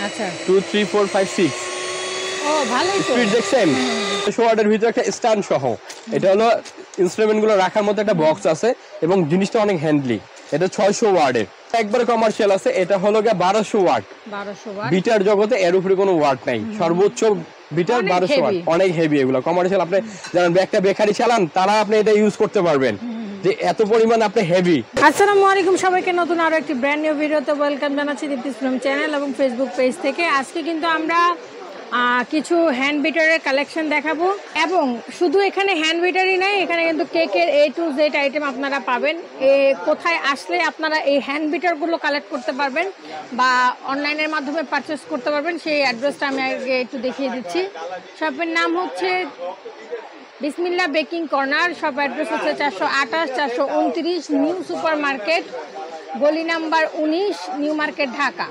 আচ্ছা 2 3 4 5 6 ও ভালোই তো স্পিড দেখছেন 100 ওয়াটের ভিতরে একটা স্ট্যান্ড সহ এটা হলো ইনস্ট্রুমেন্ট গুলো রাখার মতো একটা বক্স আছে এবং জিনিসটা অনেক হ্যান্ডলি এটা 600 ওয়াটের একবারে কমার্শিয়াল আছে এটা হলো 1200 ওয়াট 1200 ওয়াট বিটার জগতে এর উপরে কোনো ওয়াট নাই সর্বোচ্চ বিটার 1200 ওয়াট অনেক হেভি এগুলো কমার্শিয়াল আপনি যারা একটা বেকারি চালান তারা আপনি এটা ইউজ করতে পারবেন যে এত পরিমাণ আপনি হেভি। আসসালামু আলাইকুম সবাইকে নতুন আরো একটি ব্র্যান্ড নিউ ভিডিওতে ওয়েলকাম জানাচ্ছি দীপ্তিস ফিল্ম চ্যানেল এবং ফেসবুক পেজ থেকে। আজকে কিন্তু আমরা কিছু হ্যান্ড বিটারের কালেকশন দেখাবো এবং শুধু এখানে হ্যান্ড বিটারই নাই, এখানে কিন্তু কেকের A to Z আইটেম আপনারা পাবেন। কোথায় আসলে আপনারা এই হ্যান্ড বিটারগুলো কালেক্ট করতে পারবেন বা অনলাইনের মাধ্যমে পারচেস করতে পারবেন সেই অ্যাড্রেসটা আমি আগে একটু দেখিয়ে দিচ্ছি। শপের নাম হচ্ছে বিসমিল্লাহ বেকিং কর্নার। শপ অ্যাড্রেস হচ্ছে 428 429 নিউ সুপার মার্কেট, গলি নাম্বার 19, নিউ মার্কেট, ঢাকা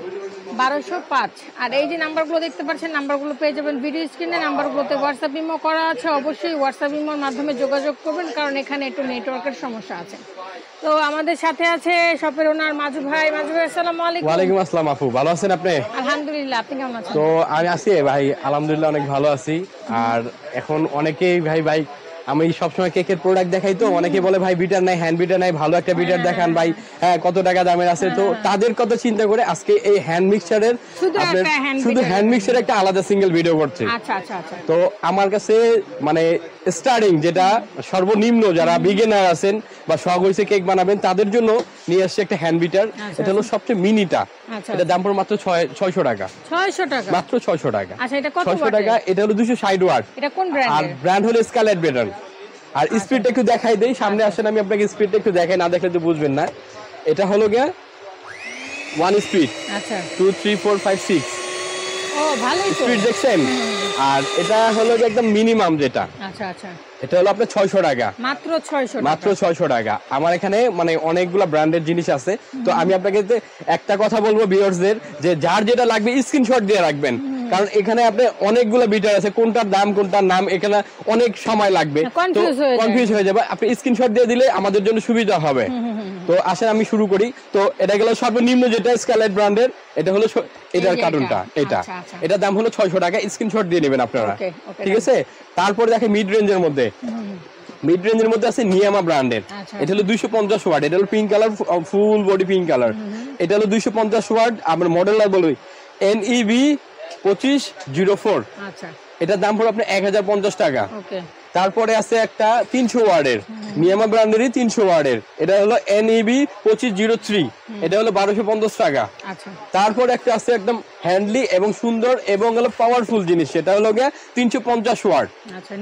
1205। আর এই যে নাম্বারগুলো দেখতে পাচ্ছেন নাম্বারগুলো পেয়ে যাবেন ভিডিও স্ক্রিনে। নাম্বারগুলোতে হোয়াটসঅ্যাপ ইমো করা আছে, অবশ্যই হোয়াটসঅ্যাপ ইমোর মাধ্যমে যোগাযোগ করবেন কারণ এখানে একটু নেটওয়ার্কের সমস্যা আছে। তো আমাদের সাথে আছে শপের ওনার মাজু ভাই। মাজু ভাই আসসালামু আলাইকুম। ওয়ালাইকুম আসসালাম আপু, ভালো আছেন আপনি? আলহামদুলিল্লাহ, আপনি কেমন আছেন? তো আমি আছি ভাই, আলহামদুলিল্লাহ অনেক ভালো আছি। আর এখন অনেকেই ভাই আমি সবসময় কেকের প্রোডাক্ট দেখাই, তো অনেকে বলে ভাই বিটার নাই, হ্যান্ড বিটার নাই, ভালো একটা বিটার দেখান ভাই, হ্যাঁ কত টাকা দামের আছে। তো তাদের কথা চিন্তা করে আজকে এই হ্যান্ড মিক্সচারের শুধু হ্যান্ড মিক্সচার একটা আলাদা সিঙ্গেল ভিডিও করছি। তো আমার কাছে মানে স্টার্টিং যেটা সর্বনিম্ন যারা বিগিনার আছেন বা শখ হয়েছে কেক বানাবেন তাদের জন্য নিয়ে আসছে একটা হ্যান্ড বিটার। এটা হলো সবচেয়ে মিনিটা, এটা দাম পড়ে মাত্র 600 টাকা। 600 টাকা মাত্র 600 টাকা। আচ্ছা এটা কত 600 টাকা। এটা হলো 260 ওয়াট। এটা কোন ব্র্যান্ড? আর ব্র্যান্ড হলো স্কারলেট বিটার। আর স্পিডটা একটু দেখাই দেই, সামনে আসেন আমি আপনাকে স্পিডটা একটু দেখাই, না দেখলে তো বুঝবেন না। এটা হলো গিয়া 1 স্পিড। আচ্ছা 2 3 4 5 6 ও ভালোই তো স্পিড দেখছেন। আর এটা হলো একদম মিনিমাম যেটা, আচ্ছা আচ্ছা এটা হলো আপনার 600 টাকা মাত্র 600 টাকা। মাত্র 600 টাকা। আমার এখানে মানে অনেকগুলা ব্র্যান্ডের জিনিস আছে। তো আমি আপনাকে একটা কথা বলবো ভিউয়ার্সদের, যে যার যেটা লাগবে স্ক্রিনশট দিয়ে রাখবেন, কারণ এখানে আপনি অনেকগুলো বিটার আছে, কোনটার দাম কোনটার নাম এখানে অনেক সময় লাগবে, কনফিউজ হয়ে যাবে। আপনি স্ক্রিনশট দিয়ে দিলে আমাদের জন্য সুবিধা হবে। তো আসেন আমি শুরু করি। তো এটা গেল সর্বনিম্ন যেটা স্কারলেট ব্র্যান্ডের, এটা হলো এটার কার্টুনটা, এটা দাম হলো 600 টাকা। স্ক্রিনশট দিয়ে নেবেন আপনারা, ঠিক আছে? তারপরে দেখেন মিড রেঞ্জের মধ্যে, মিড রেঞ্জের মধ্যে আছে নিয়ামা ব্র্যান্ডের। এটা হলো 250 ওয়াট, এটা হলো pink colour, full body pink colour. এটা হলো 250 ওয়াট। আমরা মডেল বলি NEB 2504। আচ্ছা এটার দাম পড়বে আপনার 1050 টাকা। তারপরে আছে একটা 300 ওয়াটের নিয়ামা ব্র্যান্ডেরই 300 ওয়াটের, এটা হলো NEB 2503, এটা হলো 1250 টাকা। আচ্ছা তারপর একটা আছে একদম হ্যান্ডলি এবং সুন্দর এবং হলো পাওয়ারফুল জিনিস, সেটা হলো 350 ওয়াট। আচ্ছা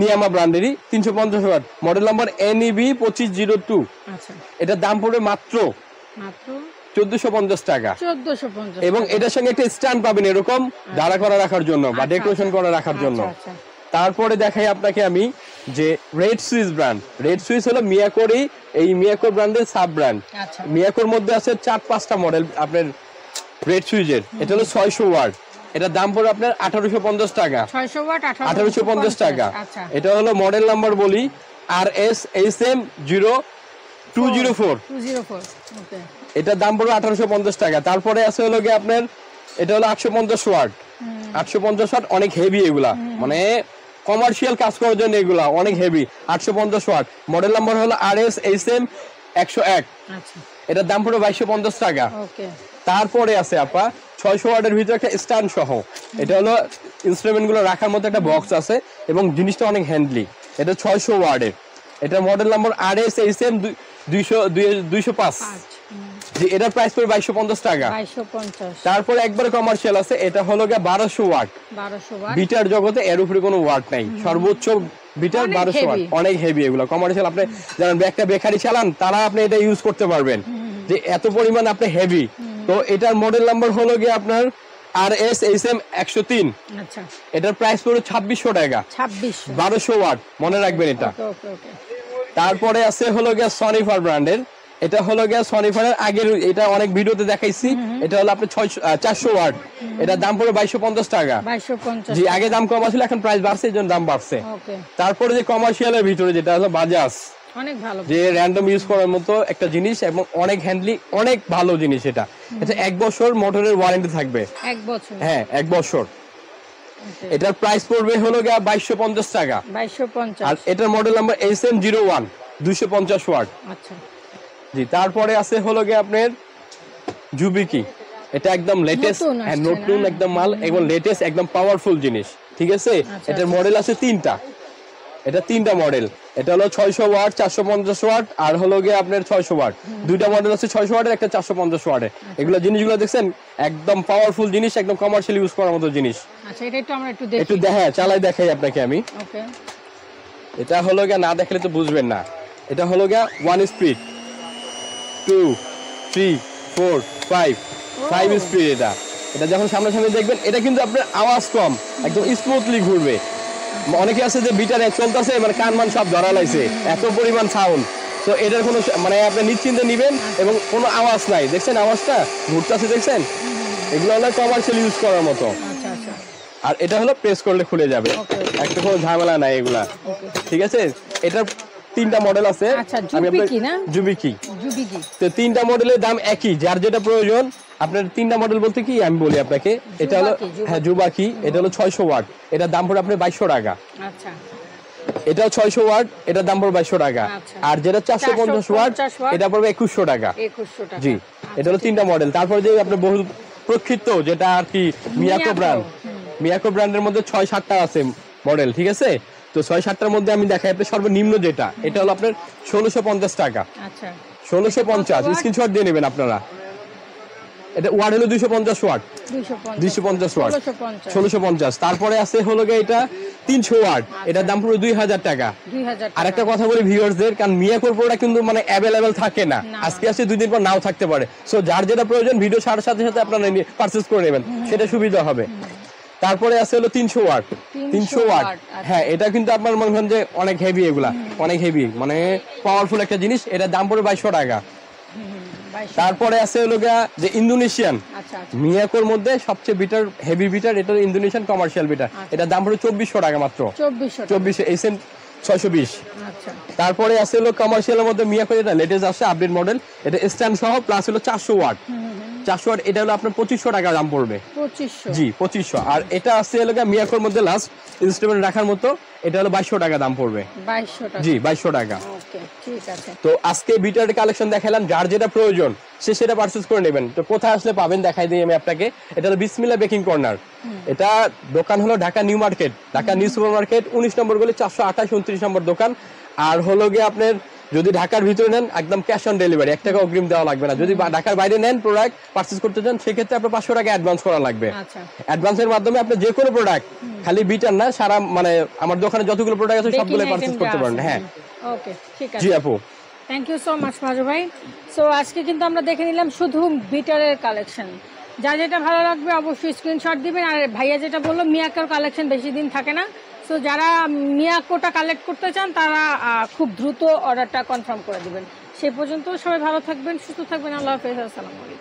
নিয়ামা ব্র্যান্ডেরই 350 ওয়াট, মডেল নাম্বার NEB 2502। আচ্ছা এটার দাম পড়বে মাত্র 1450 টাকা। 1450। এবং এটার সঙ্গে একটা স্ট্যান্ড পাবেন এরকম দাঁড়া করা রাখার জন্য বা ডেকোরেশন করা রাখার জন্য। তারপরে দেখাই আপনাকে আমি যে red Swiss brand. Red Swiss হলো মিয়াকোরই, এই মিয়াকোর ব্র্যান্ডের সাব ব্র্যান্ড। মিয়াকোর মধ্যে আছে 4-5টা মডেল আপনার রেড সুইজের। এটা হলো 600 ওয়াট, এটার দাম পড়বে আপনার 1850 টাকা। 600 ওয়াট 1850 টাকা। এটা হলো মডেল নাম্বার বলি RSHM 0204। ওকে এটার দাম পড়বে 1850 টাকা। তারপরে আছে হলো গিয়ে আপনার এটা হলো 850 ওয়াট। 850 ওয়াট অনেক হেভি, এগুলা মানে কমার্শিয়াল কাজ করার জন্য এগুলা অনেক হেভি। 850 ওয়াট, মডেল নাম্বার হলো RSHM 101। আচ্ছা এটার দাম পড়বে 2250 টাকা। ওকে তারপরে আছে আপা 600 ওয়াটের ভিতরে একটা স্ট্যান্ড সহ, এটা হলো ইনস্ট্রুমেন্ট গুলো রাখার মতো একটা বক্স আছে এবং জিনিসটা অনেক হ্যান্ডলি। এটা 600 ওয়াটের, এটা মডেল নাম্বার RSHM 205। এটার প্রাইস পড়বে 2250 টাকা। তারপরে একবারে কমার্শিয়াল আছে, এটা হলো 1200 ওয়াট। বিটার জগতে এর উপরে কোনো ওয়াট নাই, সর্বোচ্চ বিটার 1200 ওয়াট, অনেক হেভি এগুলো কমার্শিয়াল। আপনি যারা একটা বেকারি চালান তারা আপনি এটা ইউজ করতে পারবেন যে এত পরিমাণ আপনি হেভি। তো এটার মডেল নাম্বার হলো গিয়ে আপনার RSHM 103। আচ্ছা এটার প্রাইস পড়বে 2600 টাকা। 1200 ওয়াট, মনে রাখবেন এটা। তারপরে আছে হলো গিয়ে সনিফার ব্র্যান্ডের, এটা হলো গিয়া সনিফারের আগের, এটা অনেক ভিডিওতে দেখাইছি। এটা হলো আপনার 400 ওয়াট, এটার দাম পড়বে 2250 টাকা। জি আগে দাম কম ছিল, এখন প্রাইস বাড়ছে, এই জন্য দাম বাড়ছে। তারপরে যে কমার্শিয়ালের ভিতরে যেটা হলো বাজাজ, অনেক ভালো, যে র্যান্ডম ইউজ করার মতো একটা জিনিস এবং অনেক হ্যান্ডলি, অনেক ভালো জিনিস। এটা 1 বছর মোটরের ওয়ারেন্টি থাকবে। 1 বছর? হ্যাঁ 1 বছর। এটার প্রাইস পড়বে হলো গিয়া 2250 টাকা। 2250। আর এটার মডেল নাম্বার SM01 250 ওয়াট। আচ্ছা জি, তারপরে আছে হলো গিয়ে আপনার জুবিকি। এটা একদম লেটেস্ট, নতুন একদম মাল, একদম লেটেস্ট, একদম পাওয়ারফুল জিনিস। ঠিক আছে, এটার মডেল আছে 3টা। এটা 3টা মডেল। এটা হলো 600 ওয়াট, 450 ওয়াট আর হলো গিয়ে আপনার 600 ওয়াট। দুইটা মডেল আছে 600 ওয়াটের, একটা 450 ওয়াটের। এগুলো জিনিসগুলো দেখছেন একদম পাওয়ারফুল জিনিস, একদম কমার্শিয়াল ইউজ করার মতো জিনিস। আচ্ছা, এটা একটু আমরা একটু দেখি। একটু চালাই দেখাই আপনাকে আমি। ওকে। এটা হলো গিয়া না দেখলে তো বুঝবেন না। এটা হলো গিয়া 1 স্পিড, 2 3 4 5 স্পিড। এটা যখন সামনাসামনি দেখবেন, এটা কিন্তু আপনার আওয়াজ কম, একদম স্মুথলি ঘুরবে। অনেকে আছে যে বিটারে চলতেছে মানে কান মান সব ধরা লাইছে, এত পরিমাণ সাউন্ড। তো এটার কোনো মানে আপনি নিশ্চিন্তে নিবেন এবং কোনো আওয়াজ নাই। দেখছেন আওয়াজটা ঘুরতেছে, দেখছেন? এগুলো হলো কমার্শিয়াল ইউজ করার মতো। আচ্ছা আচ্ছা। আর এটা হলো প্রেস করলে খুলে যাবে, একটা কোনো ঝামেলা নাই এগুলা। ঠিক আছে, এটার 3টা মডেল আছে। আচ্ছা, জুবিকি না? জুবিকি। জুবিকি। তো 3টা মডেলের দাম একই, যার যেটা প্রয়োজন। আপনার 3টা মডেল বলতে কি আমি বলি আপনাকে, এটা হলো হ্যাঁ জুবাকি। এটা হলো 600 ওয়াট, এটার দাম পড়ে আপনার 2200 টাকা। আচ্ছা। এটাও 600 ওয়াট, এটার দাম পড়বে 2200 টাকা। আর যেটা 450 ওয়াট, এটা পড়বে 2100 টাকা। 2100 টাকা। জি, এটা হলো 3টা মডেল। তারপর যে আপনার বহু প্রক্ষিপ্ত যেটা আর কি মিয়াকো ব্র্যান্ড, মিয়াকো ব্র্যান্ডের মধ্যে 6-7টা আছে মডেল। ঠিক আছে, তো 6-7টার মধ্যে আমি দেখাই আপনার সর্বনিম্ন যেটা, এটা হলো আপনার 1650 টাকা। আচ্ছা, 1650 স্ক্রিনশট দিয়ে নেবেন আপনারা। এটা ওয়াট হলো 250 ওয়াট, 250 ওয়াট, 1650। তারপরে আছে হলো গিয়ে এটা 300 ওয়াট, এটার দাম পুরো 2000 টাকা। আর একটা কথা বলি ভিউয়ার্সদের, কারণ মিয়াকোর প্রোডাক্ট কিন্তু মানে অ্যাভেলেবেল থাকে না, আজকে আসে 2 দিন পর নাও থাকতে পারে। সো যার যেটা প্রয়োজন ভিডিও ছাড়ার সাথে সাথে আপনারা পারচেজ করে নেবেন, সেটা সুবিধা হবে। তারপরে আছে হলো 300 ওয়াট, 300 ওয়াট। হ্যাঁ, এটা কিন্তু আপনার মনে করেন যে অনেক হেভি, এগুলা অনেক হেভি, মানে পাওয়ারফুল একটা জিনিস। এটার দাম পড়ে 2200 টাকা। তারপরে আছে হলো গিয়া যে ইন্দোনেশিয়ান, মিয়াকোর মধ্যে সবচেয়ে বিটার, হেভি বিটার, এটা ইন্দোনেশিয়ান কমার্শিয়াল বিটার। এটার দাম পড়ে 2400 টাকা মাত্র। 2400 SM 620। তারপরে আছে হলো কমার্শিয়ালের মধ্যে মিয়াকো, যেটা লেটেস্ট আসছে আপডেট মডেল, এটা স্ট্যান্ড সহ প্লাস হলো 400 ওয়াট। 400 ওয়াট, এটা হলো আপনার 2500 টাকা দাম পড়বে। 2500? জি 2500। আর এটা আছে হলো মিয়াকোর মধ্যে লাস্ট ইনস্ট্রুমেন্ট রাখার মতো, এটা হলো 2200 টাকা দাম পড়বে। 2200 টাকা? জি 2200 টাকা। ওকে, ঠিক আছে। তো আজকে বিটার কালেকশন দেখালাম, যার যেটা প্রয়োজন সে সেটা পারচেজ করে নেবেন। তো কোথায় আসলে পাবেন দেখাই দিই আমি আপনাকে। এটা হলো বিসমিল্লাহ বেকিং কর্নার। এটা দোকান হলো Dhaka new market, Dhaka new super market, 19 নম্বর গলি, 428 29 নম্বর দোকান। আর হলো গিয়ে আপনার যদি ঢাকার ভিতরে নেন একদম ক্যাশ অন ডেলিভারি, 1 টাকা অগ্রিম দেওয়া লাগবে না। যদি ঢাকার বাইরে নেন প্রোডাক্ট পারচেজ করতে চান, সেক্ষেত্রে আপনার 500 টাকা অ্যাডভান্স করা লাগবে। অ্যাডভান্সের মাধ্যমে আপনি যে কোনো প্রোডাক্ট, খালি বিটার না, সারা মানে আমার দোকানে যতগুলো প্রোডাক্ট আছে সবগুলো পারচেজ করতে পারেন। হ্যাঁ, ওকে, ঠিক আছে। জি আপু, থ্যাংক ইউ সো মাচ মাজু ভাই। সো আজকে কিন্তু আমরা দেখে নিলাম শুধু বিটারের কালেকশন। যা যেটা ভালো লাগবে অবশ্যই স্ক্রিনশট দিবেন। আর ভাইয়া যেটা বললো, মিয়াকোর কালেকশন বেশি দিন থাকে না। সো যারা মিয়াকোটা কালেক্ট করতে চান তারা খুব দ্রুত অর্ডারটা কনফার্ম করে দিবেন। সে পর্যন্ত সবাই ভালো থাকবেন, সুস্থ থাকবেন। আল্লাহ হাফেজ, আসসালামু আলাইকুম।